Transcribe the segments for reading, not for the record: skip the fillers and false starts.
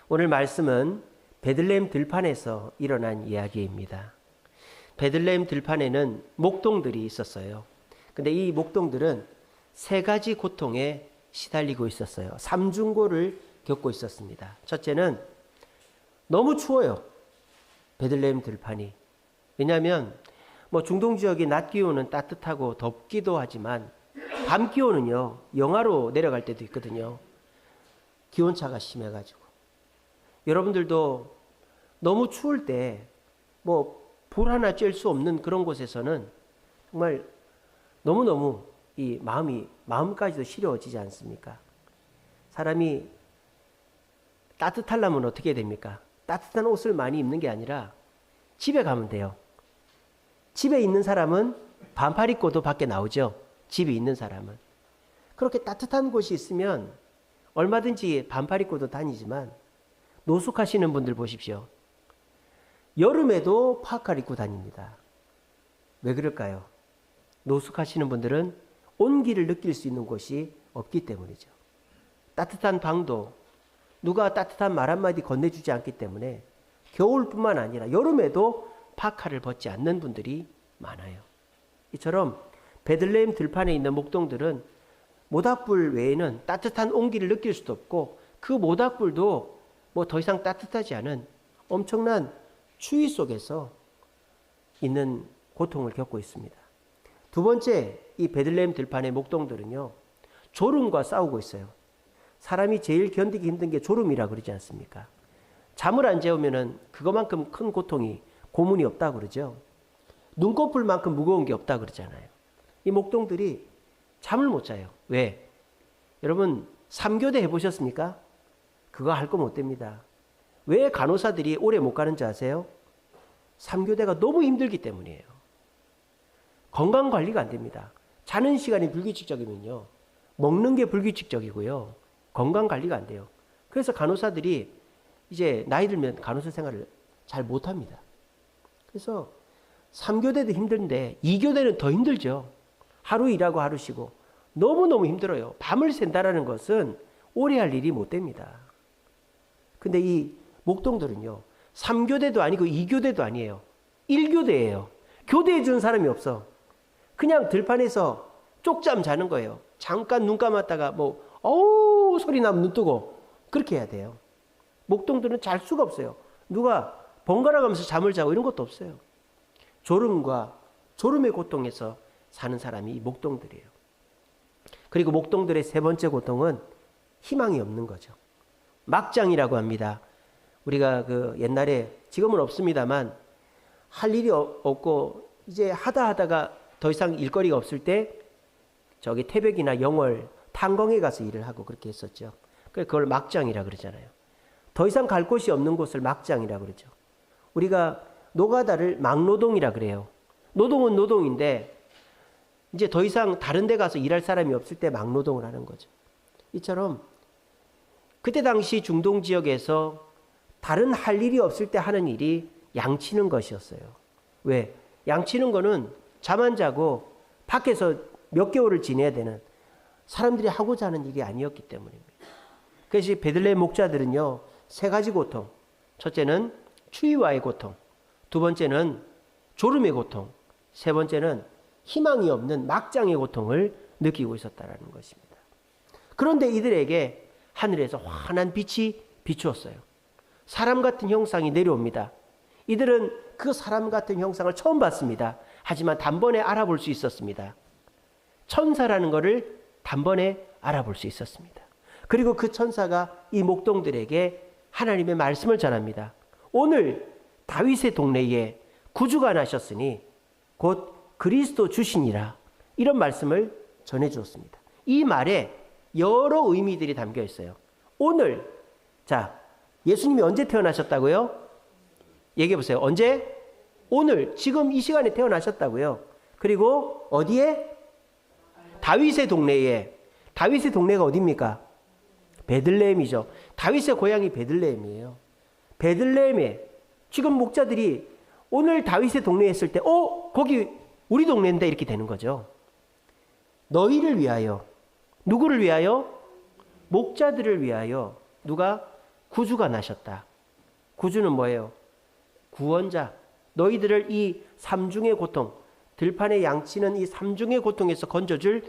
오늘 말씀은 베들레헴 들판에서 일어난 이야기입니다. 베들레헴 들판에는 목동들이 있었어요. 근데 이 목동들은 세 가지 고통에 시달리고 있었어요. 삼중고를 겪고 있었습니다. 첫째는 너무 추워요. 베들레헴 들판이. 왜냐하면 중동 지역이 낮 기온은 따뜻하고 덥기도 하지만 밤 기온은요 영하로 내려갈 때도 있거든요. 기온차가 심해가지고. 여러분들도 너무 추울 때 불 하나 쬐을 수 없는 그런 곳에서는 정말 너무너무 이 마음까지도 시려워지지 않습니까? 사람이 따뜻하려면 어떻게 됩니까? 따뜻한 옷을 많이 입는 게 아니라 집에 가면 돼요. 집에 있는 사람은 반팔 입고도 밖에 나오죠. 집에 있는 사람은. 그렇게 따뜻한 곳이 있으면 얼마든지 반팔 입고도 다니지만 노숙하시는 분들 보십시오. 여름에도 파카를 입고 다닙니다. 왜 그럴까요? 노숙하시는 분들은 온기를 느낄 수 있는 곳이 없기 때문이죠. 따뜻한 방도 누가 따뜻한 말 한마디 건네주지 않기 때문에 겨울뿐만 아니라 여름에도 파카를 벗지 않는 분들이 많아요. 이처럼 베들레헴 들판에 있는 목동들은 모닥불 외에는 따뜻한 온기를 느낄 수도 없고 그 모닥불도 더 이상 따뜻하지 않은 엄청난 추위 속에서 있는 고통을 겪고 있습니다. 두 번째, 이 베들레헴 들판의 목동들은요, 졸음과 싸우고 있어요. 사람이 제일 견디기 힘든 게 졸음이라 그러지 않습니까? 잠을 안 재우면은 그것만큼 큰 고통이 고문이 없다고 그러죠. 눈꺼풀만큼 무거운 게 없다 그러잖아요. 이 목동들이 잠을 못 자요. 왜? 여러분 3교대 해보셨습니까? 그거 할 거 못 됩니다. 왜 간호사들이 오래 못 가는지 아세요? 3교대가 너무 힘들기 때문이에요. 건강관리가 안 됩니다. 자는 시간이 불규칙적이면요, 먹는 게 불규칙적이고요, 건강관리가 안 돼요. 그래서 간호사들이 이제 나이 들면 간호사 생활을 잘 못합니다. 그래서 3교대도 힘든데 2교대는 더 힘들죠. 하루 일하고 하루 쉬고 너무너무 힘들어요. 밤을 샌다라는 것은 오래 할 일이 못 됩니다. 근데 이 목동들은요 3교대도 아니고 2교대도 아니에요. 1교대예요. 교대해 준 사람이 없어. 그냥 들판에서 쪽잠 자는 거예요. 잠깐 눈 감았다가 어우 소리 나면 눈 뜨고 그렇게 해야 돼요. 목동들은 잘 수가 없어요. 누가 번갈아 가면서 잠을 자고 이런 것도 없어요. 졸음의 고통에서 사는 사람이 목동들이에요. 그리고 목동들의 세 번째 고통은 희망이 없는 거죠. 막장이라고 합니다. 우리가 옛날에, 지금은 없습니다만, 할 일이 없고 이제 하다가 더 이상 일거리가 없을 때 저기 태백이나 영월 탄광에 가서 일을 하고 그렇게 했었죠. 그걸 막장이라 그러잖아요. 더 이상 갈 곳이 없는 곳을 막장이라 그러죠. 우리가 노가다를 막노동이라 그래요. 노동은 노동인데 이제 더 이상 다른 데 가서 일할 사람이 없을 때 막노동을 하는 거죠. 이처럼 그때 당시 중동 지역에서 다른 할 일이 없을 때 하는 일이 양치는 것이었어요. 왜? 양치는 거는 잠 안 자고 밖에서 몇 개월을 지내야 되는, 사람들이 하고자 하는 일이 아니었기 때문입니다. 그래서 베들레헴 목자들은요, 세 가지 고통. 첫째는 추위와의 고통, 두 번째는 졸음의 고통, 세 번째는 희망이 없는 막장의 고통을 느끼고 있었다는 것입니다. 그런데 이들에게 하늘에서 환한 빛이 비추었어요. 사람 같은 형상이 내려옵니다. 이들은 그 사람 같은 형상을 처음 봤습니다. 하지만 단번에 알아볼 수 있었습니다. 천사라는 것을 단번에 알아볼 수 있었습니다. 그리고 그 천사가 이 목동들에게 하나님의 말씀을 전합니다. 오늘 다윗의 동네에 구주가 나셨으니 곧 그리스도 주시니라. 이런 말씀을 전해주었습니다. 이 말에 여러 의미들이 담겨 있어요. 오늘, 예수님이 언제 태어나셨다고요? 얘기해 보세요. 언제? 오늘, 지금 이 시간에 태어나셨다고요. 그리고 어디에? 다윗의 동네에. 다윗의 동네가 어디입니까? 베들레헴이죠. 다윗의 고향이 베들레헴이에요. 베들레헴에 지금 목자들이 오늘 다윗의 동네에 있을 때 거기 우리 동네인데 이렇게 되는 거죠. 너희를 위하여. 누구를 위하여? 목자들을 위하여. 누가? 구주가 나셨다. 구주는 뭐예요? 구원자. 너희들을 이 삼중의 고통, 들판에 양치는 이 삼중의 고통에서 건져줄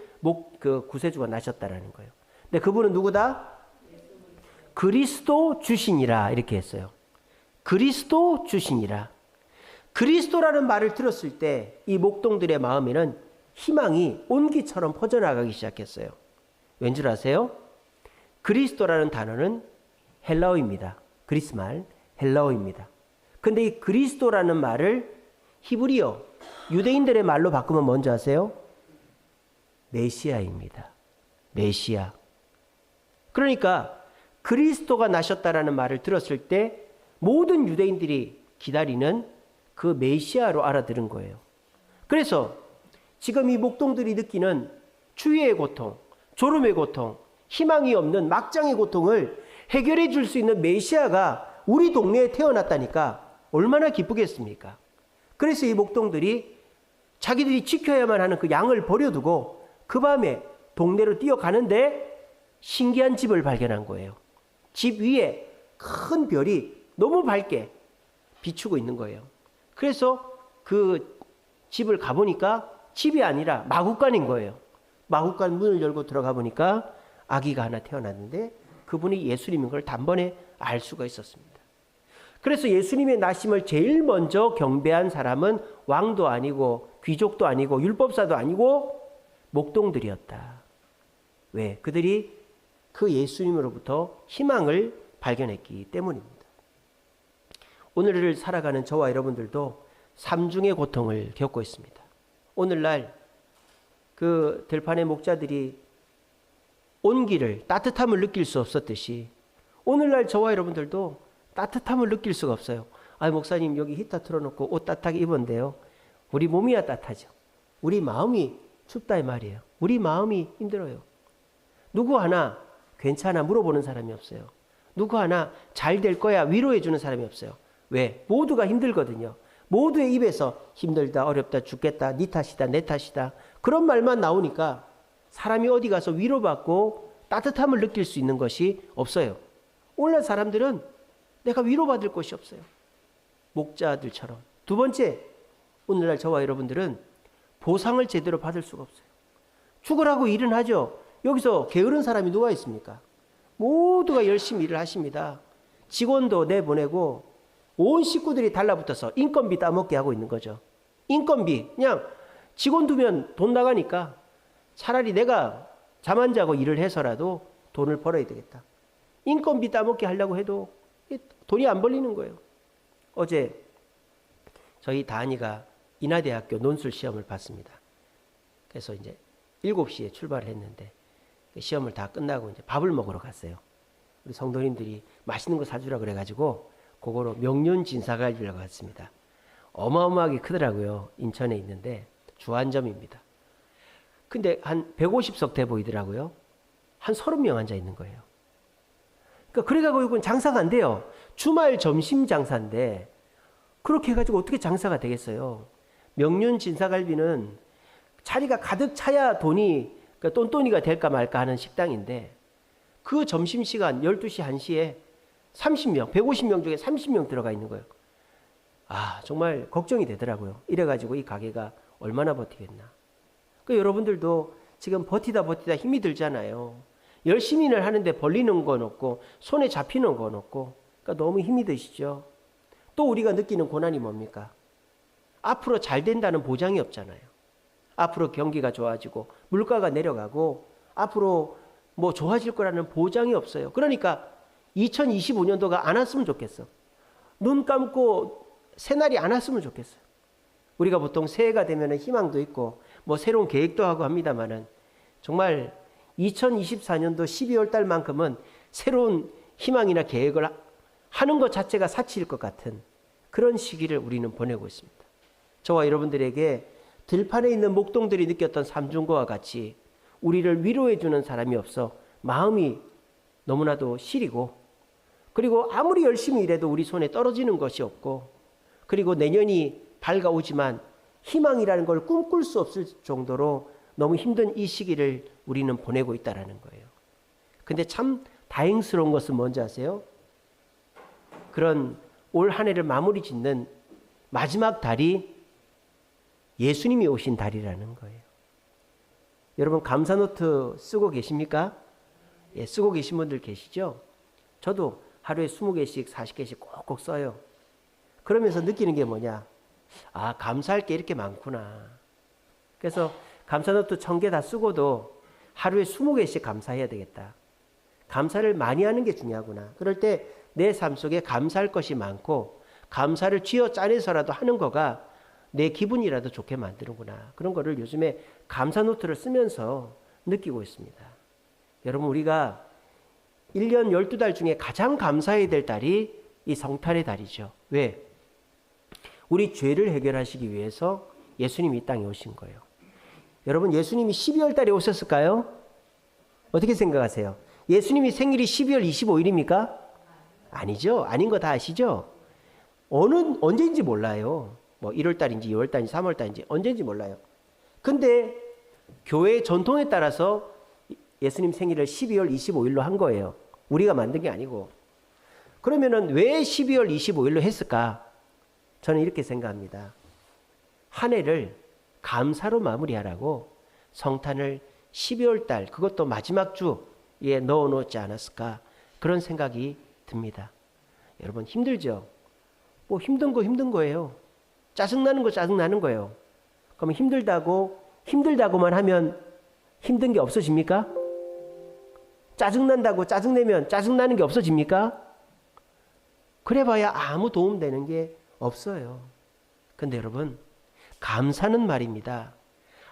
그 구세주가 나셨다라는 거예요. 근데 그분은 누구다? 그리스도 주시니라 이렇게 했어요. 그리스도 주시니라. 그리스도라는 말을 들었을 때 이 목동들의 마음에는 희망이 온기처럼 퍼져나가기 시작했어요. 왠줄 아세요? 그리스도라는 단어는 헬라어입니다. 그리스 말 헬라어입니다. 근데 이 그리스도라는 말을 히브리어 유대인들의 말로 바꾸면 뭔지 아세요? 메시아입니다. 메시아. 그러니까 그리스도가 나셨다라는 말을 들었을 때 모든 유대인들이 기다리는 그 메시아로 알아들은 거예요. 그래서 지금 이 목동들이 느끼는 추위의 고통, 졸음의 고통, 희망이 없는 막장의 고통을 해결해 줄 수 있는 메시아가 우리 동네에 태어났다니까 얼마나 기쁘겠습니까? 그래서 이 목동들이 자기들이 지켜야만 하는 그 양을 버려두고 그 밤에 동네로 뛰어가는데 신기한 집을 발견한 거예요. 집 위에 큰 별이 너무 밝게 비추고 있는 거예요. 그래서 그 집을 가보니까 집이 아니라 마구간인 거예요. 마구간 문을 열고 들어가 보니까 아기가 하나 태어났는데 그분이 예수님인 걸 단번에 알 수가 있었습니다. 그래서 예수님의 나심을 제일 먼저 경배한 사람은 왕도 아니고 귀족도 아니고 율법사도 아니고 목동들이었다. 왜? 그들이 그 예수님으로부터 희망을 발견했기 때문입니다. 오늘을 살아가는 저와 여러분들도 삼중의 고통을 겪고 있습니다. 오늘날 그 들판의 목자들이 온기를, 따뜻함을 느낄 수 없었듯이 오늘날 저와 여러분들도 따뜻함을 느낄 수가 없어요. 아, 목사님 여기 히터 틀어놓고 옷 따뜻하게 입었는데요. 우리 몸이야 따뜻하죠. 우리 마음이 춥다 이 말이에요. 우리 마음이 힘들어요. 누구 하나 괜찮아 물어보는 사람이 없어요. 누구 하나 잘 될 거야 위로해 주는 사람이 없어요. 왜? 모두가 힘들거든요. 모두의 입에서 힘들다, 어렵다, 죽겠다, 네 탓이다, 내 탓이다. 그런 말만 나오니까 사람이 어디 가서 위로받고 따뜻함을 느낄 수 있는 것이 없어요. 오늘날 사람들은 내가 위로받을 것이 없어요. 목자들처럼. 두 번째, 오늘날 저와 여러분들은 보상을 제대로 받을 수가 없어요. 죽으라고 일은 하죠. 여기서 게으른 사람이 누가 있습니까? 모두가 열심히 일을 하십니다. 직원도 내보내고 온 식구들이 달라붙어서 인건비 따먹게 하고 있는 거죠. 인건비. 그냥 직원 두면 돈 나가니까 차라리 내가 잠 안 자고 일을 해서라도 돈을 벌어야 되겠다. 인건비 따먹게 하려고 해도 돈이 안 벌리는 거예요. 어제 저희 다은이가 인하대학교 논술 시험을 봤습니다. 그래서 이제 7시에 출발을 했는데 시험을 다 끝나고 이제 밥을 먹으러 갔어요. 우리 성도님들이 맛있는 거 사주라 그래가지고 그거로 명륜 진사갈비라고 갔습니다. 어마어마하게 크더라고요. 인천에 있는데 주안점입니다. 근데 한 150석 돼 보이더라고요. 한 30명 앉아 있는 거예요. 그러니까 그래가지고 이건 장사가 안 돼요. 주말 점심 장사인데 그렇게 해가지고 어떻게 장사가 되겠어요. 명륜 진사갈비는 자리가 가득 차야 돈이 그러니까 똔똔이가 될까 말까 하는 식당인데 그 점심시간 12시 1시에 30명, 150명 중에 30명 들어가 있는 거예요. 아, 정말 걱정이 되더라고요. 이래가지고 이 가게가 얼마나 버티겠나. 그 여러분들도 지금 버티다 힘이 들잖아요. 열심히 일 하는데 벌리는 건 없고 손에 잡히는 건 없고 그러니까 너무 힘이 드시죠. 또 우리가 느끼는 고난이 뭡니까? 앞으로 잘 된다는 보장이 없잖아요. 앞으로 경기가 좋아지고 물가가 내려가고 앞으로 뭐 좋아질 거라는 보장이 없어요. 그러니까 2025년도가 안 왔으면 좋겠어. 눈 감고 새날이 안 왔으면 좋겠어요. 우리가 보통 새해가 되면 희망도 있고 뭐 새로운 계획도 하고 합니다만은 정말 2024년도 12월 달만큼은 새로운 희망이나 계획을 하는 것 자체가 사치일 것 같은 그런 시기를 우리는 보내고 있습니다. 저와 여러분들에게 들판에 있는 목동들이 느꼈던 삼중고와 같이 우리를 위로해 주는 사람이 없어 마음이 너무나도 시리고 그리고 아무리 열심히 일해도 우리 손에 떨어지는 것이 없고 그리고 내년이 밝아오지만 희망이라는 걸 꿈꿀 수 없을 정도로 너무 힘든 이 시기를 우리는 보내고 있다는 거예요. 근데 참 다행스러운 것은 뭔지 아세요? 그런 올 한 해를 마무리 짓는 마지막 달이 예수님이 오신 달이라는 거예요. 여러분 감사 노트 쓰고 계십니까? 예, 쓰고 계신 분들 계시죠? 저도 하루에 20개씩 40개씩 꼭꼭 써요. 그러면서 느끼는 게 뭐냐? 아, 감사할 게 이렇게 많구나. 그래서 감사 노트 1000개 다 쓰고도 하루에 20개씩 감사해야 되겠다. 감사를 많이 하는 게 중요하구나. 그럴 때 내 삶 속에 감사할 것이 많고 감사를 쥐어 짜내서라도 하는 거가 내 기분이라도 좋게 만드는구나. 그런 거를 요즘에 감사 노트를 쓰면서 느끼고 있습니다. 여러분 우리가 1년 12달 중에 가장 감사해야 될 달이 이 성탄의 달이죠. 왜? 우리 죄를 해결하시기 위해서 예수님이 이 땅에 오신 거예요. 여러분 예수님이 12월 달에 오셨을까요? 어떻게 생각하세요? 예수님이 생일이 12월 25일입니까? 아니죠. 아닌 거 다 아시죠? 언제인지 몰라요. 뭐 1월 달인지 2월 달인지 3월 달인지 언제인지 몰라요. 근데 교회의 전통에 따라서 예수님 생일을 12월 25일로 한 거예요. 우리가 만든 게 아니고. 그러면은 왜 12월 25일로 했을까? 저는 이렇게 생각합니다. 한 해를 감사로 마무리하라고 성탄을 12월 달, 그것도 마지막 주에 넣어 놓지 않았을까? 그런 생각이 듭니다. 여러분 힘들죠? 뭐 힘든 거 힘든 거예요. 짜증나는 거 짜증나는 거예요. 그럼 힘들다고만 하면 힘든 게 없어집니까? 짜증난다고 짜증내면 짜증나는 게 없어집니까? 그래봐야 아무 도움되는 게 없어요. 근데 여러분 감사는 말입니다.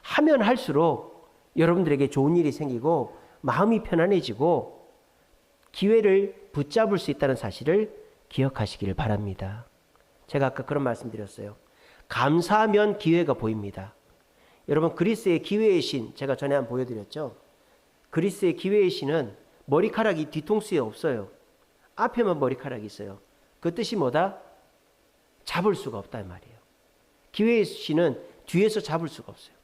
하면 할수록 여러분들에게 좋은 일이 생기고 마음이 편안해지고 기회를 붙잡을 수 있다는 사실을 기억하시기를 바랍니다. 제가 아까 그런 말씀 드렸어요. 감사하면 기회가 보입니다. 여러분 그리스의 기회의 신 제가 전에 한번 보여드렸죠. 그리스의 기회의 신은 머리카락이 뒤통수에 없어요. 앞에만 머리카락이 있어요. 그 뜻이 뭐다? 잡을 수가 없단 말이에요. 기회의 신은 뒤에서 잡을 수가 없어요.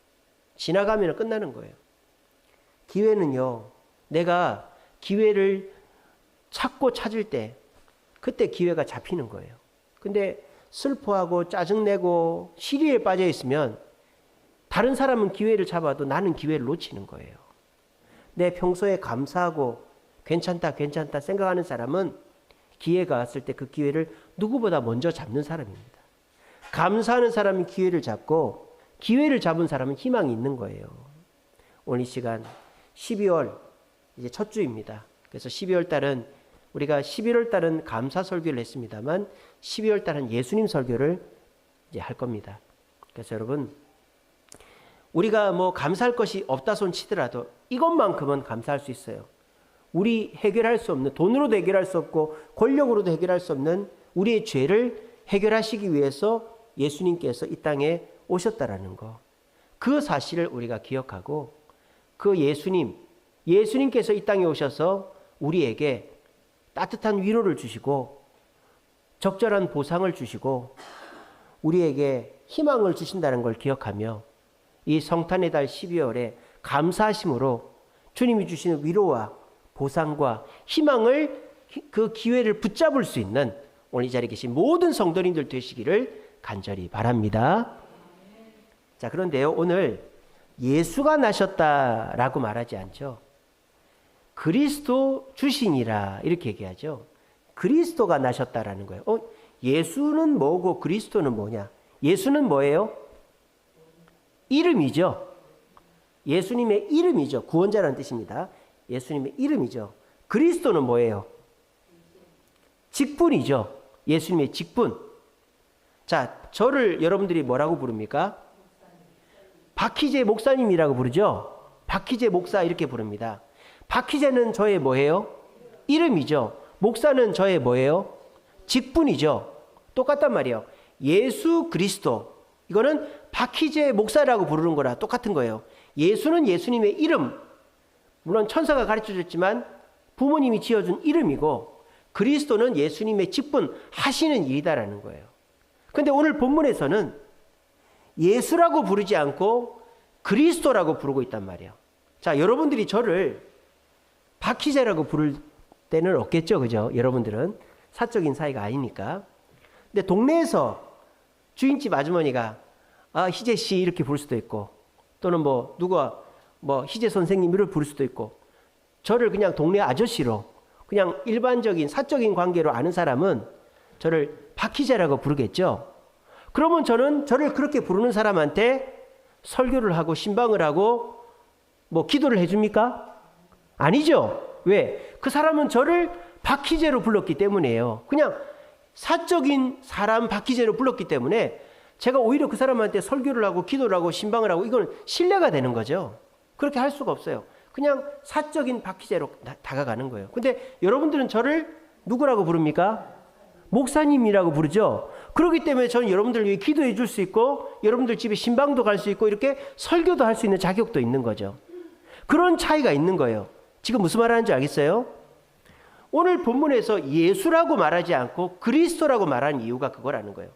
지나가면 끝나는 거예요. 기회는요, 내가 기회를 찾고 찾을 때 그때 기회가 잡히는 거예요. 근데 슬퍼하고 짜증내고 시리에 빠져 있으면 다른 사람은 기회를 잡아도 나는 기회를 놓치는 거예요. 내 평소에 감사하고 괜찮다 생각하는 사람은 기회가 왔을 때 그 기회를 누구보다 먼저 잡는 사람입니다. 감사하는 사람이 기회를 잡고 기회를 잡은 사람은 희망이 있는 거예요. 오늘 이 시간 12월 이제 첫 주입니다. 그래서 12월 달은 우리가 11월 달은 감사 설교를 했습니다만 12월 달은 예수님 설교를 이제 할 겁니다. 그래서 여러분 우리가 뭐 감사할 것이 없다 손 치더라도 이것만큼은 감사할 수 있어요. 우리 해결할 수 없는, 돈으로도 해결할 수 없고 권력으로도 해결할 수 없는 우리의 죄를 해결하시기 위해서 예수님께서 이 땅에 오셨다라는 거. 그 사실을 우리가 기억하고 그 예수님께서 이 땅에 오셔서 우리에게 따뜻한 위로를 주시고 적절한 보상을 주시고 우리에게 희망을 주신다는 걸 기억하며 이 성탄의 달 12월에 감사하심으로 주님이 주시는 위로와 보상과 희망을 그 기회를 붙잡을 수 있는 오늘 이 자리에 계신 모든 성도님들 되시기를 간절히 바랍니다. 자, 그런데요, 오늘 예수가 나셨다라고 말하지 않죠. 그리스도 주시니라 이렇게 얘기하죠. 그리스도가 나셨다라는 거예요. 예수는 뭐고 그리스도는 뭐냐? 예수는 뭐예요? 이름이죠. 예수님의 이름이죠. 구원자라는 뜻입니다. 예수님의 이름이죠. 그리스도는 뭐예요? 직분이죠. 예수님의 직분. 자, 저를 여러분들이 뭐라고 부릅니까? 박희재 목사님이라고 부르죠. 박희재 목사 이렇게 부릅니다. 박희재는 저의 뭐예요? 이름이죠. 목사는 저의 뭐예요? 직분이죠. 똑같단 말이에요. 예수 그리스도. 이거는 박희재 목사라고 부르는 거라 똑같은 거예요. 예수는 예수님의 이름. 물론 천사가 가르쳐줬지만 부모님이 지어준 이름이고 그리스도는 예수님의 직분 하시는 일이다라는 거예요. 근데 오늘 본문에서는 예수라고 부르지 않고 그리스도라고 부르고 있단 말이에요. 자, 여러분들이 저를 박희재라고 부를 때는 없겠죠, 그죠? 여러분들은 사적인 사이가 아니니까. 근데 동네에서 주인집 아주머니가 희재 씨 이렇게 부를 수도 있고, 또는 누가 희재 선생님을 부를 수도 있고, 저를 그냥 동네 아저씨로 그냥 일반적인 사적인 관계로 아는 사람은 저를 박희재라고 부르겠죠. 그러면 저는 저를 그렇게 부르는 사람한테 설교를 하고 신방을 하고 기도를 해줍니까? 아니죠. 왜? 그 사람은 저를 박희재로 불렀기 때문이에요. 그냥 사적인 사람 박희재로 불렀기 때문에 제가 오히려 그 사람한테 설교를 하고 기도를 하고 신방을 하고 이건 신뢰가 되는 거죠. 그렇게 할 수가 없어요. 그냥 사적인 박희재로 다가가는 거예요. 근데 여러분들은 저를 누구라고 부릅니까? 목사님이라고 부르죠. 그렇기 때문에 저는 여러분들 위해 기도해 줄 수 있고 여러분들 집에 신방도 갈 수 있고 이렇게 설교도 할 수 있는 자격도 있는 거죠. 그런 차이가 있는 거예요. 지금 무슨 말 하는지 알겠어요? 오늘 본문에서 예수라고 말하지 않고 그리스도라고 말하는 이유가 그거라는 거예요.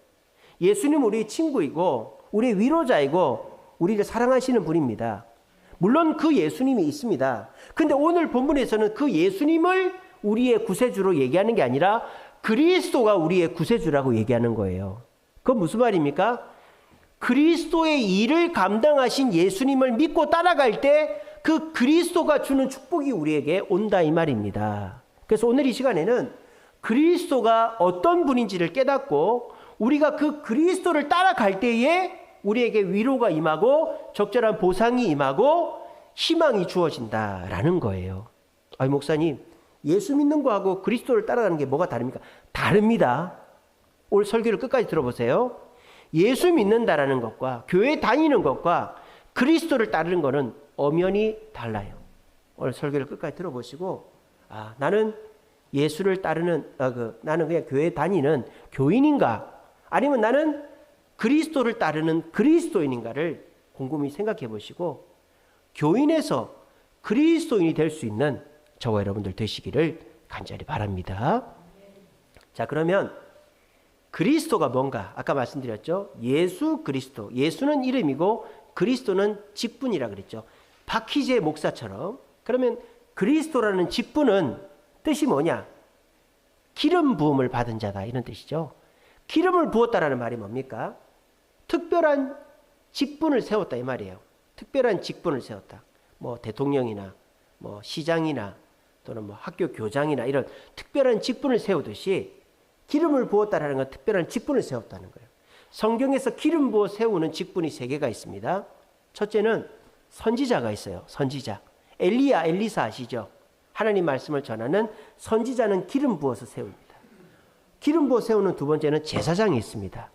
예수님은 우리의 친구이고 우리의 위로자이고 우리를 사랑하시는 분입니다. 물론 그 예수님이 있습니다. 근데 오늘 본문에서는 그 예수님을 우리의 구세주로 얘기하는 게 아니라 그리스도가 우리의 구세주라고 얘기하는 거예요. 그건 무슨 말입니까? 그리스도의 일을 감당하신 예수님을 믿고 따라갈 때 그 그리스도가 주는 축복이 우리에게 온다 이 말입니다. 그래서 오늘 이 시간에는 그리스도가 어떤 분인지를 깨닫고 우리가 그 그리스도를 따라갈 때에 우리에게 위로가 임하고 적절한 보상이 임하고 희망이 주어진다라는 거예요. 아니 목사님, 예수 믿는 거하고 그리스도를 따라가는 게 뭐가 다릅니까? 다릅니다. 오늘 설교를 끝까지 들어보세요. 예수 믿는다라는 것과 교회 다니는 것과 그리스도를 따르는 것은 엄연히 달라요. 오늘 설교를 끝까지 들어보시고 나는 예수를 따르는 나는 그냥 교회 다니는 교인인가 아니면 나는 그리스도를 따르는 그리스도인인가를 곰곰이 생각해 보시고 교인에서 그리스도인이 될 수 있는 저와 여러분들 되시기를 간절히 바랍니다. 자, 그러면 그리스도가 뭔가 아까 말씀드렸죠. 예수 그리스도. 예수는 이름이고 그리스도는 직분이라 그랬죠. 박희재 목사처럼. 그러면 그리스도라는 직분은 뜻이 뭐냐? 기름 부음을 받은 자다 이런 뜻이죠. 기름을 부었다라는 말이 뭡니까? 특별한 직분을 세웠다 이 말이에요. 특별한 직분을 세웠다. 대통령이나 시장이나 또는 학교 교장이나 이런 특별한 직분을 세우듯이 기름을 부었다라는 건 특별한 직분을 세웠다는 거예요. 성경에서 기름 부어 세우는 직분이 3개가 있습니다. 첫째는 선지자가 있어요. 선지자. 엘리야, 엘리사 아시죠? 하나님 말씀을 전하는 선지자는 기름 부어서 세웁니다. 기름 부어 세우는 두 번째는 제사장이 있습니다.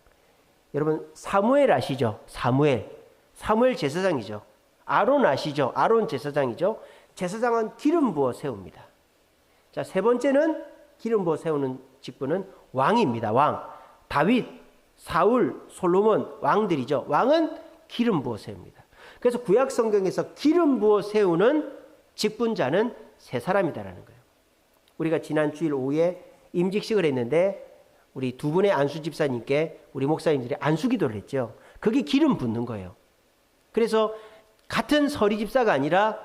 여러분 사무엘 아시죠? 사무엘 제사장이죠. 아론 아시죠? 아론 제사장이죠. 제사장은 기름 부어 세웁니다. 자, 세 번째는 기름 부어 세우는 직분은 왕입니다. 왕. 다윗, 사울, 솔로몬 왕들이죠. 왕은 기름 부어 세웁니다. 그래서 구약 성경에서 기름 부어 세우는 직분자는 3사람이다라는 거예요. 우리가 지난 주일 오후에 임직식을 했는데 우리 2분의 안수 집사님께 우리 목사님들이 안수 기도를 했죠. 그게 기름 붓는 거예요. 그래서 같은 서리 집사가 아니라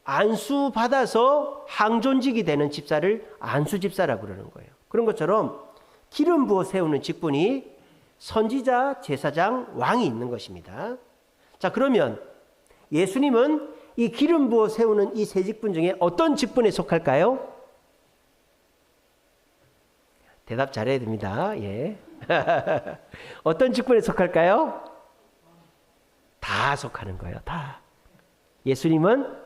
안수 받아서 항존직이 되는 집사를 안수 집사라고 그러는 거예요. 그런 것처럼 기름 부어 세우는 직분이 선지자, 제사장, 왕이 있는 것입니다. 자, 그러면 예수님은 이 기름 부어 세우는 이 3직분 중에 어떤 직분에 속할까요? 대답 잘해야 됩니다. 예. 어떤 직분에 속할까요? 다 속하는 거예요. 다. 예수님은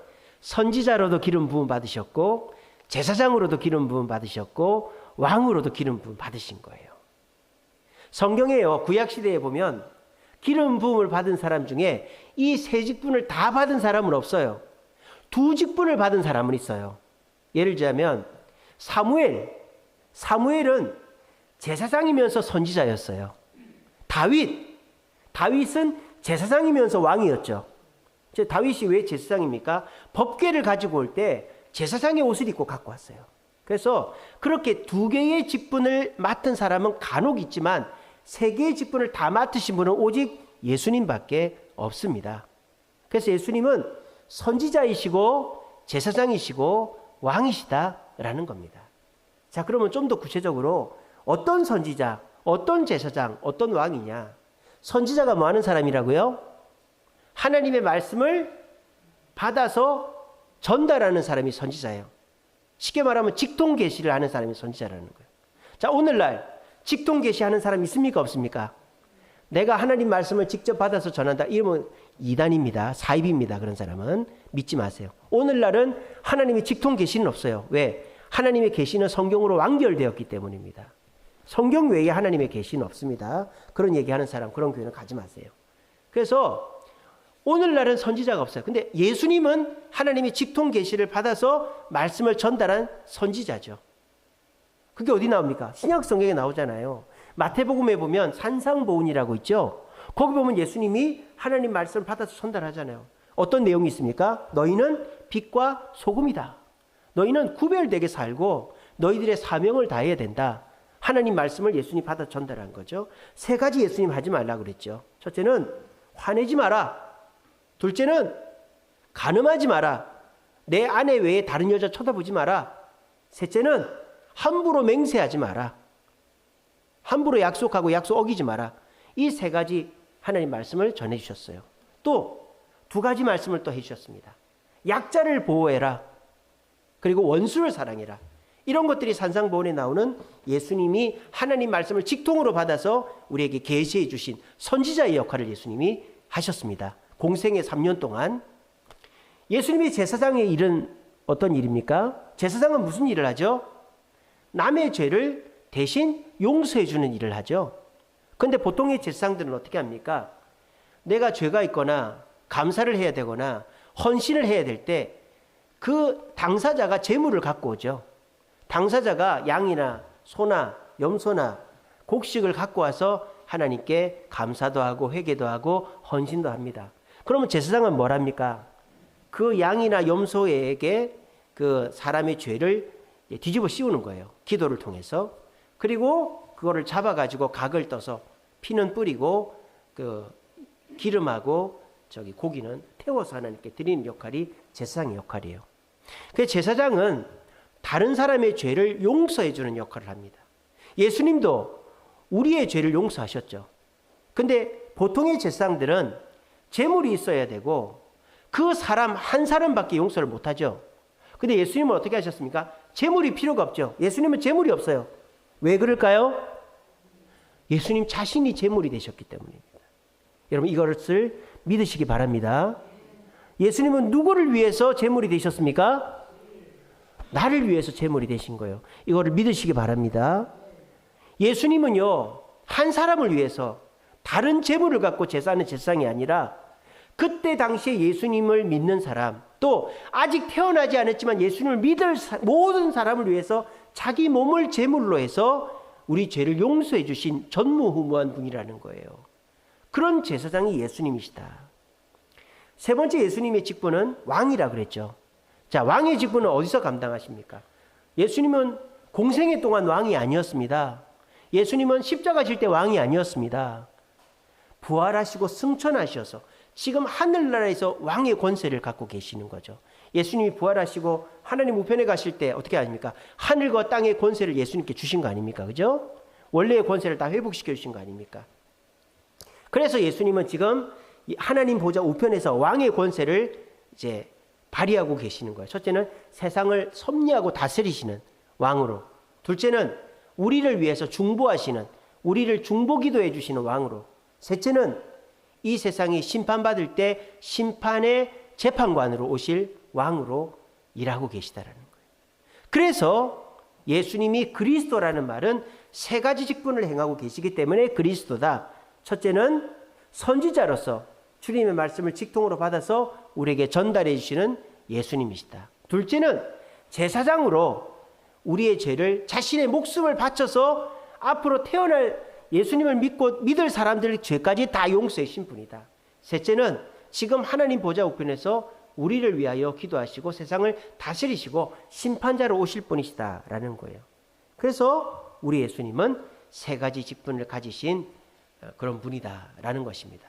선지자로도 기름 부음 받으셨고 제사장으로도 기름 부음 받으셨고 왕으로도 기름 부음 받으신 거예요. 성경에요. 구약시대에 보면 기름 부음을 받은 사람 중에 이 3직분을 다 받은 사람은 없어요. 2직분을 받은 사람은 있어요. 예를 들자면 사무엘은 제사장이면서 선지자였어요. 다윗은 제사장이면서 왕이었죠. 다윗이 왜 제사장입니까? 법궤를 가지고 올 때 제사장의 옷을 입고 갖고 왔어요. 그래서 그렇게 2개의 직분을 맡은 사람은 간혹 있지만 3개의 직분을 다 맡으신 분은 오직 예수님밖에 없습니다. 그래서 예수님은 선지자이시고 제사장이시고 왕이시다라는 겁니다. 자, 그러면 좀 더 구체적으로 어떤 선지자, 어떤 제사장, 어떤 왕이냐? 선지자가 뭐 하는 사람이라고요? 하나님의 말씀을 받아서 전달하는 사람이 선지자예요. 쉽게 말하면 직통 계시를 하는 사람이 선지자라는 거예요. 자, 오늘날 직통 계시하는 사람 있습니까? 없습니까? 내가 하나님 말씀을 직접 받아서 전한다. 이러면 이단입니다. 사입입니다. 그런 사람은 믿지 마세요. 오늘날은 하나님의 직통 계시는 없어요. 왜? 하나님의 계시는 성경으로 완결되었기 때문입니다. 성경 외에 하나님의 계시는 없습니다. 그런 얘기하는 사람, 그런 교회는 가지 마세요. 그래서 오늘날은 선지자가 없어요. 근데 예수님은 하나님의 직통 계시를 받아서 말씀을 전달한 선지자죠. 그게 어디 나옵니까? 신약 성경에 나오잖아요. 마태복음에 보면 산상보훈이라고 있죠. 거기 보면 예수님이 하나님 말씀을 받아서 전달하잖아요. 어떤 내용이 있습니까? 너희는 빛과 소금이다. 너희는 구별되게 살고 너희들의 사명을 다해야 된다. 하나님 말씀을 예수님이 받아 전달한 거죠. 세 가지 예수님 하지 말라고 그랬죠. 첫째는 화내지 마라. 둘째는 간음하지 마라. 내 아내 외에 다른 여자 쳐다보지 마라. 셋째는 함부로 맹세하지 마라. 함부로 약속하고 약속 어기지 마라. 이 세 가지 하나님 말씀을 전해주셨어요. 또 두 가지 말씀을 또 해주셨습니다. 약자를 보호해라. 그리고 원수를 사랑해라. 이런 것들이 산상보훈에 나오는 예수님이 하나님 말씀을 직통으로 받아서 우리에게 계시해 주신 선지자의 역할을 예수님이 하셨습니다. 공생의 3년 동안. 예수님이 제사장의 일은 어떤 일입니까? 제사장은 무슨 일을 하죠? 남의 죄를 대신 용서해 주는 일을 하죠. 그런데 보통의 제사장들은 어떻게 합니까? 내가 죄가 있거나 감사를 해야 되거나 헌신을 해야 될 때 그 당사자가 제물을 갖고 오죠. 당사자가 양이나 소나 염소나 곡식을 갖고 와서 하나님께 감사도 하고 회개도 하고 헌신도 합니다. 그러면 제사장은 뭘 합니까? 그 양이나 염소에게 그 사람의 죄를 뒤집어 씌우는 거예요. 기도를 통해서. 그리고 그거를 잡아가지고 각을 떠서 피는 뿌리고 그 기름하고 고기는 태워서 하나님께 드리는 역할이 제사장의 역할이에요. 그 제사장은 다른 사람의 죄를 용서해 주는 역할을 합니다. 예수님도 우리의 죄를 용서하셨죠. 근데 보통의 제사장들은 제물이 있어야 되고 그 사람 한 사람밖에 용서를 못하죠. 근데 예수님은 어떻게 하셨습니까? 제물이 필요가 없죠. 예수님은 제물이 없어요. 왜 그럴까요? 예수님 자신이 제물이 되셨기 때문입니다. 여러분 이것을 믿으시기 바랍니다. 예수님은 누구를 위해서 제물이 되셨습니까? 나를 위해서 제물이 되신 거예요. 이거를 믿으시기 바랍니다. 예수님은요, 한 사람을 위해서 다른 제물을 갖고 제사하는 제사장이 아니라 그때 당시에 예수님을 믿는 사람, 또 아직 태어나지 않았지만 예수님을 믿을 모든 사람을 위해서 자기 몸을 제물로 해서 우리 죄를 용서해 주신 전무후무한 분이라는 거예요. 그런 제사장이 예수님이시다. 세 번째 예수님의 직분은 왕이라 그랬죠. 자, 왕의 직분은 어디서 감당하십니까? 예수님은 공생애 동안 왕이 아니었습니다. 예수님은 십자가 질 때 왕이 아니었습니다. 부활하시고 승천하셔서 지금 하늘나라에서 왕의 권세를 갖고 계시는 거죠. 예수님이 부활하시고 하나님 우편에 가실 때 어떻게 하십니까? 하늘과 땅의 권세를 예수님께 주신 거 아닙니까? 그죠? 원래의 권세를 다 회복시켜 주신 거 아닙니까? 그래서 예수님은 지금 하나님 보좌 우편에서 왕의 권세를 이제 발휘하고 계시는 거예요. 첫째는 세상을 섭리하고 다스리시는 왕으로, 둘째는 우리를 위해서 중보하시는, 우리를 중보기도해 주시는 왕으로, 셋째는 이 세상이 심판받을 때 심판의 재판관으로 오실 왕으로 일하고 계시다라는 거예요. 그래서 예수님이 그리스도라는 말은 세 가지 직분을 행하고 계시기 때문에 그리스도다. 첫째는 선지자로서 주님의 말씀을 직통으로 받아서 우리에게 전달해 주시는 예수님이시다. 둘째는 제사장으로 우리의 죄를 자신의 목숨을 바쳐서 앞으로 태어날 예수님을 믿을 사람들의 죄까지 다 용서해 주신 분이다. 셋째는 지금 하나님 보좌 우편에서 우리를 위하여 기도하시고 세상을 다스리시고 심판자로 오실 분이시다라는 거예요. 그래서 우리 예수님은 세 가지 직분을 가지신 그런 분이다라는 것입니다.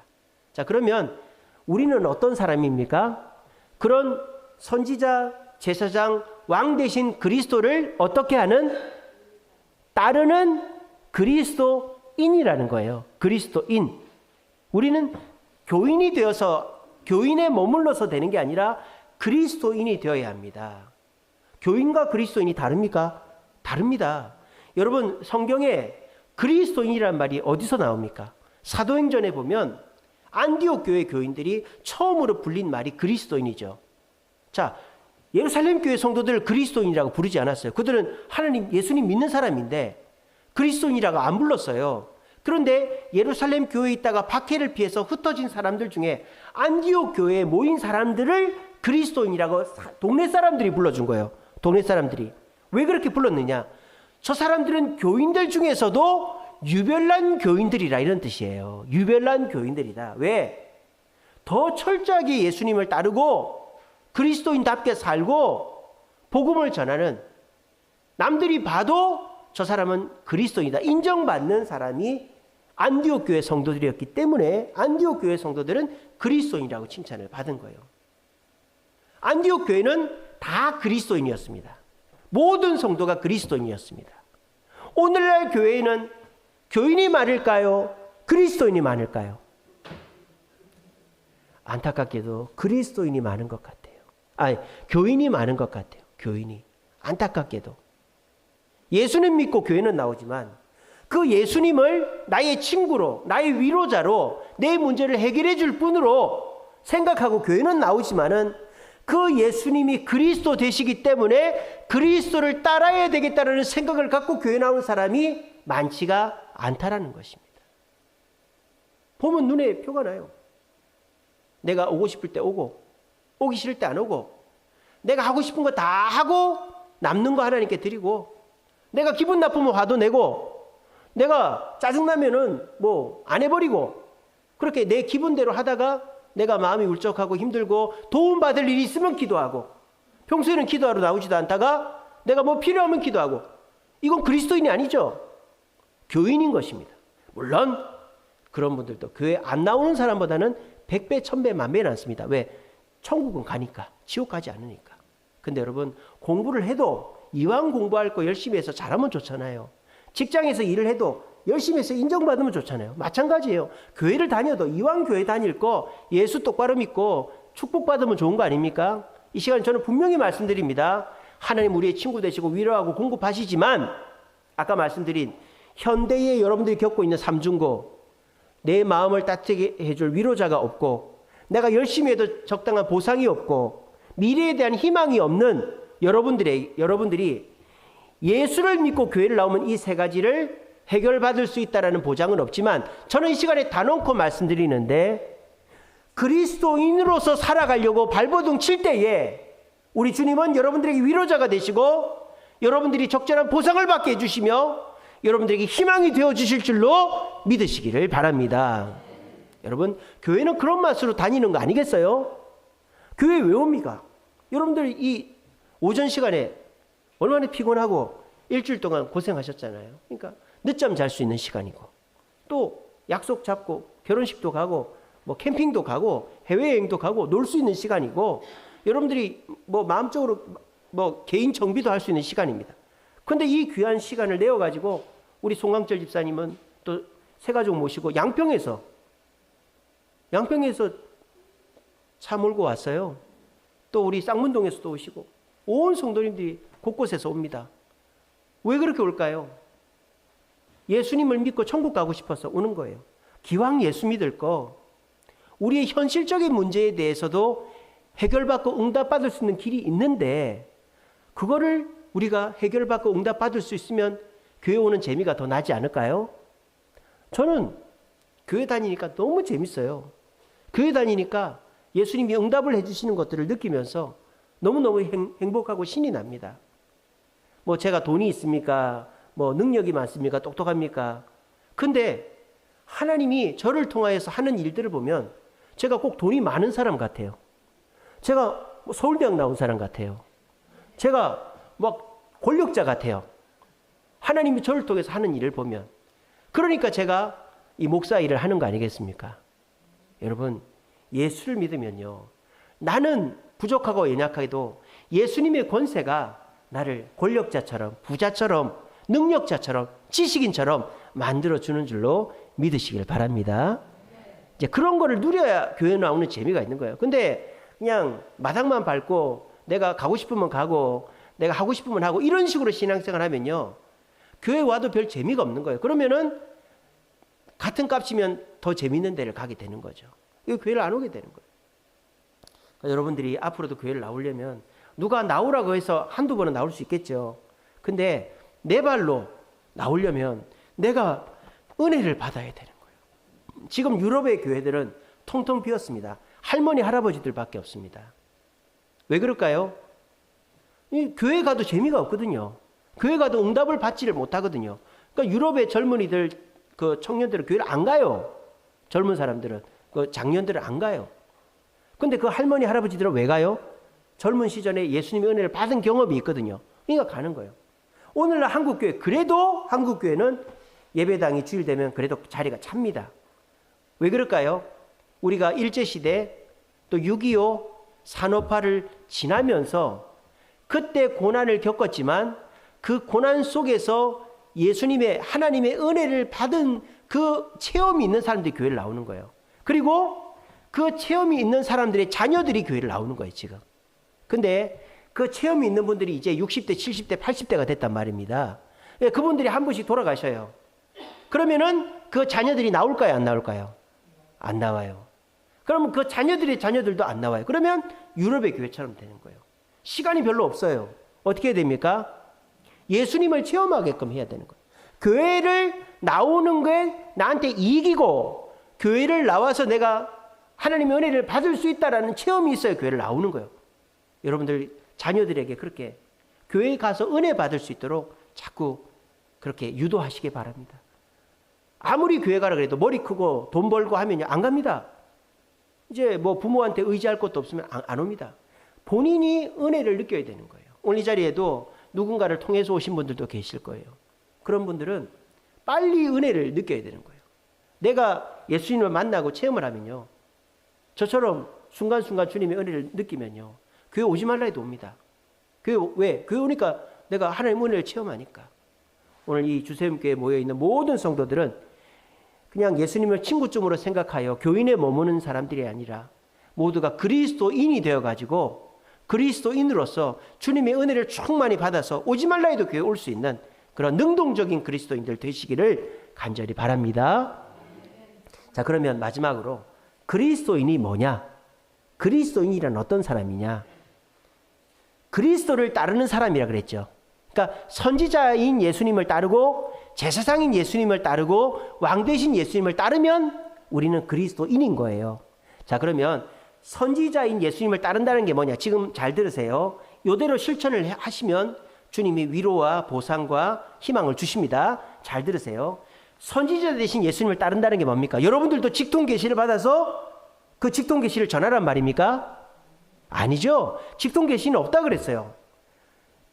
자, 그러면 우리는 어떤 사람입니까? 그런 선지자, 제사장, 왕 대신 그리스도를 어떻게 하는? 따르는 그리스도인이라는 거예요. 그리스도인. 우리는 교인이 되어서 교인에 머물러서 되는 게 아니라 그리스도인이 되어야 합니다. 교인과 그리스도인이 다릅니까? 다릅니다. 여러분, 성경에 그리스도인이란 말이 어디서 나옵니까? 사도행전에 보면 안디옥 교회 교인들이 처음으로 불린 말이 그리스도인이죠. 자, 예루살렘 교회 성도들 그리스도인이라고 부르지 않았어요. 그들은 하나님, 예수님 믿는 사람인데 그리스도인이라고 안 불렀어요. 그런데 예루살렘 교회에 있다가 박해를 피해서 흩어진 사람들 중에 안디옥 교회에 모인 사람들을 그리스도인이라고 동네 사람들이 불러준 거예요. 동네 사람들이. 왜 그렇게 불렀느냐? 저 사람들은 교인들 중에서도 유별난 교인들이라, 이런 뜻이에요. 유별난 교인들이다. 왜? 더 철저하게 예수님을 따르고 그리스도인답게 살고 복음을 전하는, 남들이 봐도 저 사람은 그리스도인이다 인정받는 사람이 안디옥 교회 성도들이었기 때문에 안디옥 교회 성도들은 그리스도인이라고 칭찬을 받은 거예요. 안디옥 교회는 다 그리스도인이었습니다. 모든 성도가 그리스도인이었습니다. 오늘날 교회에는 교인이 많을까요? 그리스도인이 많을까요? 안타깝게도 그리스도인이 많은 것 같아요. 아니, 교인이 많은 것 같아요. 교인이. 안타깝게도. 예수님 믿고 교회는 나오지만 그 예수님을 나의 친구로, 나의 위로자로 내 문제를 해결해 줄 분으로 생각하고 교회는 나오지만은 그 예수님이 그리스도 되시기 때문에 그리스도를 따라야 되겠다는 생각을 갖고 교회 나온 사람이 많지가 않다라는 것입니다. 보면 눈에 표가 나요. 내가 오고 싶을 때 오고, 오기 싫을 때 안 오고, 내가 하고 싶은 거 다 하고 남는 거 하나님께 드리고, 내가 기분 나쁘면 화도 내고, 내가 짜증나면은 뭐 안 해버리고, 그렇게 내 기분대로 하다가 내가 마음이 울적하고 힘들고 도움받을 일이 있으면 기도하고, 평소에는 기도하러 나오지도 않다가 내가 뭐 필요하면 기도하고, 이건 그리스도인이 아니죠. 교인인 것입니다. 물론 그런 분들도 교회 안 나오는 사람보다는 100배, 1000배, 만배 많습니다. 왜? 천국은 가니까, 지옥 가지 않으니까. 근데 여러분, 공부를 해도 이왕 공부할 거 열심히 해서 잘하면 좋잖아요. 직장에서 일을 해도 열심히 해서 인정받으면 좋잖아요. 마찬가지예요. 교회를 다녀도 이왕 교회 다닐 거 예수 똑바로 믿고 축복받으면 좋은 거 아닙니까? 이 시간에 저는 분명히 말씀드립니다. 하나님 우리의 친구 되시고 위로하고 공급하시지만 아까 말씀드린 현대에 여러분들이 겪고 있는 삼중고, 내 마음을 따뜻하게 해줄 위로자가 없고, 내가 열심히 해도 적당한 보상이 없고, 미래에 대한 희망이 없는 여러분들이 예수를 믿고 교회를 나오면 이 세 가지를 해결받을 수 있다는 보장은 없지만, 저는 이 시간에 단언코 말씀드리는데, 그리스도인으로서 살아가려고 발버둥 칠 때에 우리 주님은 여러분들에게 위로자가 되시고 여러분들이 적절한 보상을 받게 해주시며 여러분들에게 희망이 되어주실 줄로 믿으시기를 바랍니다. 여러분, 교회는 그런 맛으로 다니는 거 아니겠어요? 교회 왜 옵니까? 여러분들 이 오전 시간에 얼마나 피곤하고 일주일 동안 고생하셨잖아요. 그러니까 늦잠 잘 수 있는 시간이고, 또 약속 잡고 결혼식도 가고 뭐 캠핑도 가고 해외여행도 가고 놀 수 있는 시간이고, 여러분들이 뭐 마음적으로 뭐 개인 정비도 할 수 있는 시간입니다. 그런데 이 귀한 시간을 내어가지고 우리 송강철 집사님은 또 새 가족 모시고 양평에서 차 몰고 왔어요. 또 우리 쌍문동에서도 오시고 온 성도님들이 곳곳에서 옵니다. 왜 그렇게 올까요? 예수님을 믿고 천국 가고 싶어서 오는 거예요. 기왕 예수 믿을 거, 우리의 현실적인 문제에 대해서도 해결받고 응답받을 수 있는 길이 있는데, 그거를 우리가 해결받고 응답받을 수 있으면 교회 오는 재미가 더 나지 않을까요? 저는 교회 다니니까 너무 재밌어요. 교회 다니니까 예수님이 응답을 해주시는 것들을 느끼면서 너무너무 행복하고 신이 납니다. 뭐 제가 돈이 있습니까? 뭐 능력이 많습니까? 똑똑합니까? 근데 하나님이 저를 통하여서 하는 일들을 보면 제가 꼭 돈이 많은 사람 같아요. 제가 뭐 서울대학 나온 사람 같아요. 제가 뭐 권력자 같아요. 하나님이 저를 통해서 하는 일을 보면. 그러니까 제가 이 목사 일을 하는 거 아니겠습니까? 여러분, 예수를 믿으면요, 나는 부족하고 연약해도 예수님의 권세가 나를 권력자처럼 부자처럼 능력자처럼 지식인처럼 만들어주는 줄로 믿으시길 바랍니다. 이제 그런 거를 누려야 교회 나오는 재미가 있는 거예요. 근데 그냥 마당만 밟고 내가 가고 싶으면 가고 내가 하고 싶으면 하고 이런 식으로 신앙생활 하면요, 교회 와도 별 재미가 없는 거예요. 그러면은 같은 값이면 더 재밌는 데를 가게 되는 거죠. 이 교회를 안 오게 되는 거예요. 그러니까 여러분들이 앞으로도 교회를 나오려면 누가 나오라고 해서 한두 번은 나올 수 있겠죠. 근데 내 발로 나오려면 내가 은혜를 받아야 되는 거예요. 지금 유럽의 교회들은 텅텅 비었습니다. 할머니 할아버지들밖에 없습니다. 왜 그럴까요? 이 교회 가도 재미가 없거든요. 교회 가도 응답을 받지를 못하거든요. 그러니까 유럽의 젊은이들, 그 청년들은 교회를 안 가요. 젊은 사람들은, 그 장년들은 안 가요. 근데 그 할머니 할아버지들은 왜 가요? 젊은 시절에 예수님의 은혜를 받은 경험이 있거든요. 그러니까 가는 거예요. 오늘날 한국교회, 그래도 한국교회는 예배당이 주일 되면 그래도 자리가 찹니다. 왜 그럴까요? 우리가 일제시대 또 6.25 산업화를 지나면서 그때 고난을 겪었지만 그 고난 속에서 예수님의 하나님의 은혜를 받은 그 체험이 있는 사람들이 교회를 나오는 거예요. 그리고 그 체험이 있는 사람들의 자녀들이 교회를 나오는 거예요, 지금. 근데 그 체험이 있는 분들이 이제 60대, 70대, 80대가 됐단 말입니다. 그분들이 한 분씩 돌아가셔요. 그러면은 그 자녀들이 나올까요, 안 나올까요? 안 나와요. 그러면 그 자녀들의 자녀들도 안 나와요. 그러면 유럽의 교회처럼 되는 거예요. 시간이 별로 없어요. 어떻게 해야 됩니까? 예수님을 체험하게끔 해야 되는 거예요. 교회를 나오는 게 나한테 이익이고 교회를 나와서 내가 하나님의 은혜를 받을 수 있다라는 체험이 있어야 교회를 나오는 거예요. 여러분들 자녀들에게 그렇게 교회에 가서 은혜 받을 수 있도록 자꾸 그렇게 유도하시기 바랍니다. 아무리 교회 가라 그래도 머리 크고 돈 벌고 하면요, 안 갑니다. 이제 뭐 부모한테 의지할 것도 없으면 안 옵니다. 본인이 은혜를 느껴야 되는 거예요. 오늘 이 자리에도 누군가를 통해서 오신 분들도 계실 거예요. 그런 분들은 빨리 은혜를 느껴야 되는 거예요. 내가 예수님을 만나고 체험을 하면요, 저처럼 순간순간 주님의 은혜를 느끼면요, 교회 오지 말라 해도 옵니다. 교회 왜? 교회 오니까 내가 하나님의 은혜를 체험하니까. 오늘 이 주세움교회에 모여있는 모든 성도들은 그냥 예수님을 친구쯤으로 생각하여 교인에 머무는 사람들이 아니라 모두가 그리스도인이 되어가지고 그리스도인으로서 주님의 은혜를 충만히 받아서 오지 말라 해도 교회에 올 수 있는 그런 능동적인 그리스도인들 되시기를 간절히 바랍니다. 자, 그러면 마지막으로 그리스도인이 뭐냐? 그리스도인이란 어떤 사람이냐? 그리스도를 따르는 사람이라 그랬죠. 그러니까 선지자인 예수님을 따르고 제사장인 예수님을 따르고 왕 되신 예수님을 따르면 우리는 그리스도인인 거예요. 자, 그러면 선지자인 예수님을 따른다는 게 뭐냐? 지금 잘 들으세요. 이대로 실천을 하시면 주님이 위로와 보상과 희망을 주십니다. 잘 들으세요. 선지자 되신 예수님을 따른다는 게 뭡니까? 여러분들도 직통 계시를 받아서 그 직통 계시를 전하란 말입니까? 아니죠. 직통 계시는 없다 그랬어요.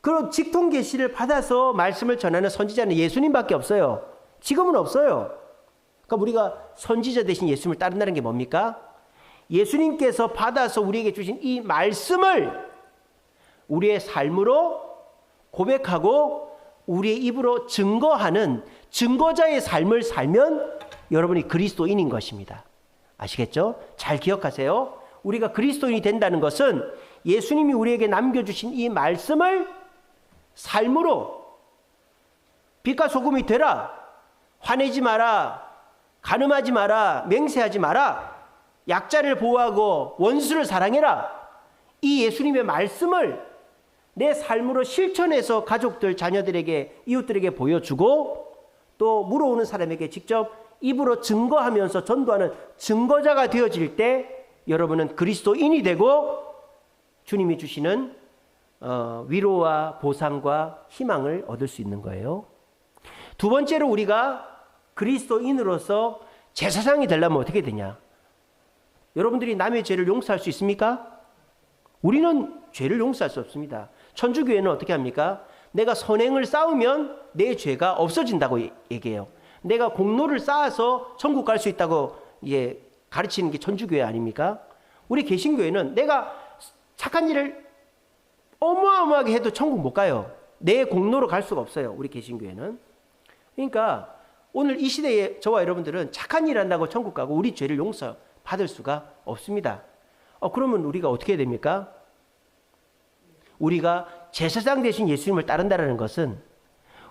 그 직통 계시를 받아서 말씀을 전하는 선지자는 예수님밖에 없어요. 지금은 없어요. 그러니까 우리가 선지자 되신 예수님을 따른다는 게 뭡니까? 예수님께서 받아서 우리에게 주신 이 말씀을 우리의 삶으로 고백하고 우리의 입으로 증거하는 증거자의 삶을 살면 여러분이 그리스도인인 것입니다. 아시겠죠? 잘 기억하세요. 우리가 그리스도인이 된다는 것은 예수님이 우리에게 남겨주신 이 말씀을 삶으로 빛과 소금이 되라, 화내지 마라, 간음하지 마라, 맹세하지 마라, 약자를 보호하고 원수를 사랑해라, 이 예수님의 말씀을 내 삶으로 실천해서 가족들, 자녀들에게, 이웃들에게 보여주고 또 물어오는 사람에게 직접 입으로 증거하면서 전도하는 증거자가 되어질 때 여러분은 그리스도인이 되고 주님이 주시는 위로와 보상과 희망을 얻을 수 있는 거예요. 두 번째로 우리가 그리스도인으로서 제사장이 되려면 어떻게 되냐? 여러분들이 남의 죄를 용서할 수 있습니까? 우리는 죄를 용서할 수 없습니다. 천주교회는 어떻게 합니까? 내가 선행을 쌓으면 내 죄가 없어진다고 얘기해요. 내가 공로를 쌓아서 천국 갈 수 있다고 가르치는 게 천주교회 아닙니까? 우리 개신교회는 내가 착한 일을 어마어마하게 해도 천국 못 가요. 내 공로로 갈 수가 없어요. 우리 개신교회는. 그러니까 오늘 이 시대에 저와 여러분들은 착한 일 한다고 천국 가고 우리 죄를 용서받을 수가 없습니다. 그러면 우리가 어떻게 해야 됩니까? 우리가 제사장 대신 예수님을 따른다는 것은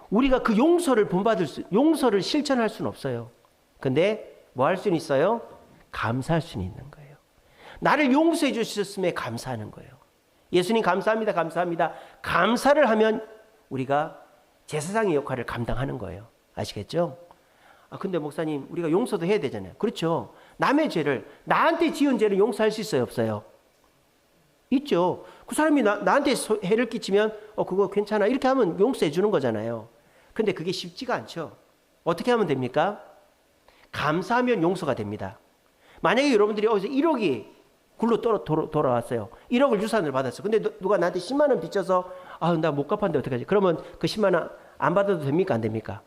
우리가 그 용서를 실천할 수는 없어요. 근데 뭐 할 수는 있어요? 감사할 수는 있는 거예요. 나를 용서해 주셨음에 감사하는 거예요. 예수님 감사합니다. 감사합니다. 감사를 하면 우리가 제사장의 역할을 감당하는 거예요. 아시겠죠? 근데 목사님 우리가 용서도 해야 되잖아요. 그렇죠. 남의 죄를 나한테 지은 죄를 용서할 수 있어요? 없어요? 있죠. 그 사람이 나한테 해를 끼치면 그거 괜찮아 이렇게 하면 용서해 주는 거잖아요. 근데 그게 쉽지가 않죠. 어떻게 하면 됩니까? 감사하면 용서가 됩니다. 만약에 여러분들이 어디서 1억이 굴로 돌아왔어요. 1억을 유산을 받았어. 근데 누가 나한테 10만 원 빚져서 나 못 갚았는데 어떡하지? 그러면 그 10만 원 안 받아도 됩니까? 안 됩니까?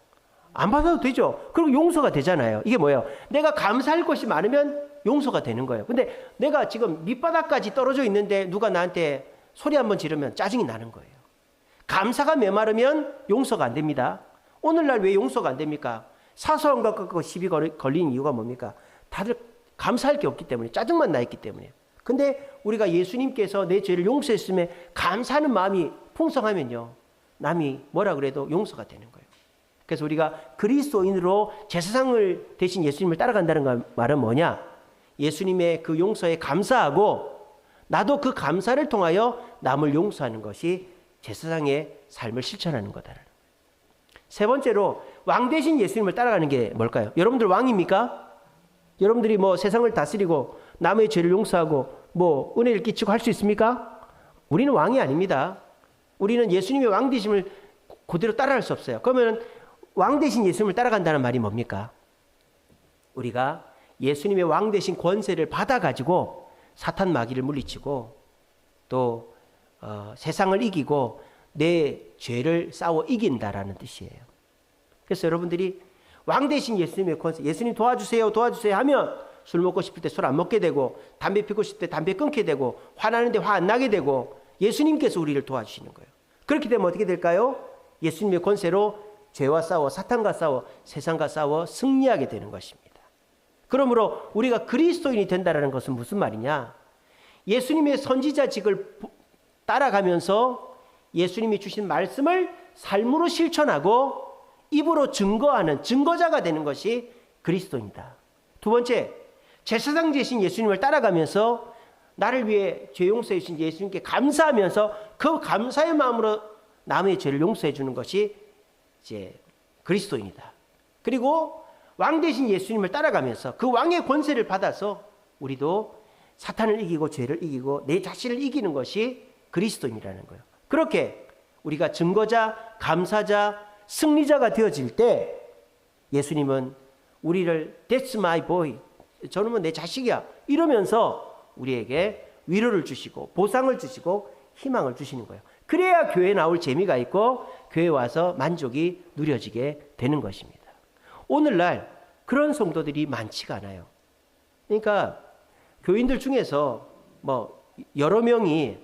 안 받아도 되죠. 그리고 용서가 되잖아요. 이게 뭐예요? 내가 감사할 것이 많으면 용서가 되는 거예요. 근데 내가 지금 밑바닥까지 떨어져 있는데 누가 나한테 소리 한번 지르면 짜증이 나는 거예요. 감사가 메마르면 용서가 안 됩니다. 오늘날 왜 용서가 안 됩니까? 사소한 것과 시비 걸린 이유가 뭡니까? 다들 감사할 게 없기 때문에, 짜증만 나 있기 때문에. 근데 우리가 예수님께서 내 죄를 용서했음에 감사하는 마음이 풍성하면요, 남이 뭐라 그래도 용서가 되는 거예요. 그래서 우리가 그리스도인으로 제사장을 대신 예수님을 따라간다는 말은 뭐냐? 예수님의 그 용서에 감사하고 나도 그 감사를 통하여 남을 용서하는 것이 제사장의 삶을 실천하는 거다. 세 번째로 왕 대신 예수님을 따라가는 게 뭘까요? 여러분들 왕입니까? 여러분들이 뭐 세상을 다스리고 남의 죄를 용서하고 뭐 은혜를 끼치고 할 수 있습니까? 우리는 왕이 아닙니다. 우리는 예수님의 왕 되심을 그대로 따라갈 수 없어요. 그러면 왕 대신 예수님을 따라간다는 말이 뭡니까? 우리가 예수님의 왕 대신 권세를 받아가지고 사탄 마귀를 물리치고 또 세상을 이기고 내 죄를 싸워 이긴다라는 뜻이에요. 그래서 여러분들이 왕 대신 예수님의 권세, 예수님 도와주세요 하면 술 먹고 싶을 때 술 안 먹게 되고 담배 피고 싶을 때 담배 끊게 되고 화나는데 화 안 나게 되고 예수님께서 우리를 도와주시는 거예요. 그렇게 되면 어떻게 될까요? 예수님의 권세로 죄와 싸워 사탄과 싸워 세상과 싸워 승리하게 되는 것입니다. 그러므로 우리가 그리스도인이 된다는 것은 무슨 말이냐? 예수님의 선지자직을 따라가면서 예수님이 주신 말씀을 삶으로 실천하고 입으로 증거하는 증거자가 되는 것이 그리스도입니다. 두 번째, 제사장 되신 예수님을 따라가면서 나를 위해 죄 용서해 주신 예수님께 감사하면서 그 감사의 마음으로 남의 죄를 용서해 주는 것이 이제 그리스도입니다. 그리고 왕 대신 예수님을 따라가면서 그 왕의 권세를 받아서 우리도 사탄을 이기고 죄를 이기고 내 자신을 이기는 것이 그리스도인이라는 거예요. 그렇게 우리가 증거자, 감사자, 승리자가 되어질 때 예수님은 우리를 That's my boy, 저놈은 내 자식이야 이러면서 우리에게 위로를 주시고 보상을 주시고 희망을 주시는 거예요. 그래야 교회에 나올 재미가 있고 교회에 와서 만족이 누려지게 되는 것입니다. 오늘날 그런 성도들이 많지가 않아요. 그러니까 교인들 중에서 뭐 여러 명이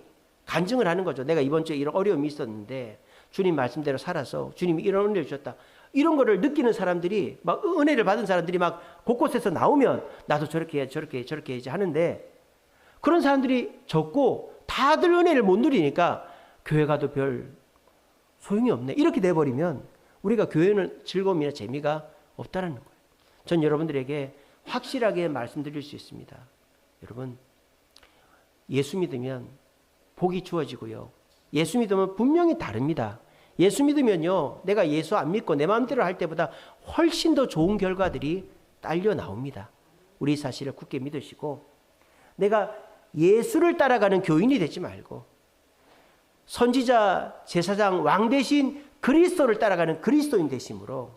간증을 하는 거죠. 내가 이번 주에 이런 어려움이 있었는데 주님 말씀대로 살아서 주님이 이런 은혜를 주셨다. 이런 거를 느끼는 사람들이 막 은혜를 받은 사람들이 막 곳곳에서 나오면 나도 저렇게 해야지 저렇게 해야지 하는데 그런 사람들이 적고 다들 은혜를 못 누리니까 교회 가도 별 소용이 없네. 이렇게 돼버리면 우리가 교회는 즐거움이나 재미가 없다는 거예요. 전 여러분들에게 확실하게 말씀드릴 수 있습니다. 여러분, 예수 믿으면 복이 주어지고요. 예수 믿으면 분명히 다릅니다. 예수 믿으면요, 내가 예수 안 믿고 내 마음대로 할 때보다 훨씬 더 좋은 결과들이 딸려 나옵니다. 우리 사실을 굳게 믿으시고 내가 예수를 따라가는 교인이 되지 말고 선지자, 제사장, 왕 대신 그리스도를 따라가는 그리스도인 되심으로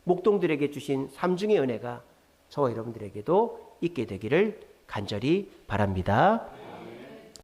목동들에게 주신 삼중의 은혜가 저와 여러분들에게도 있게 되기를 간절히 바랍니다.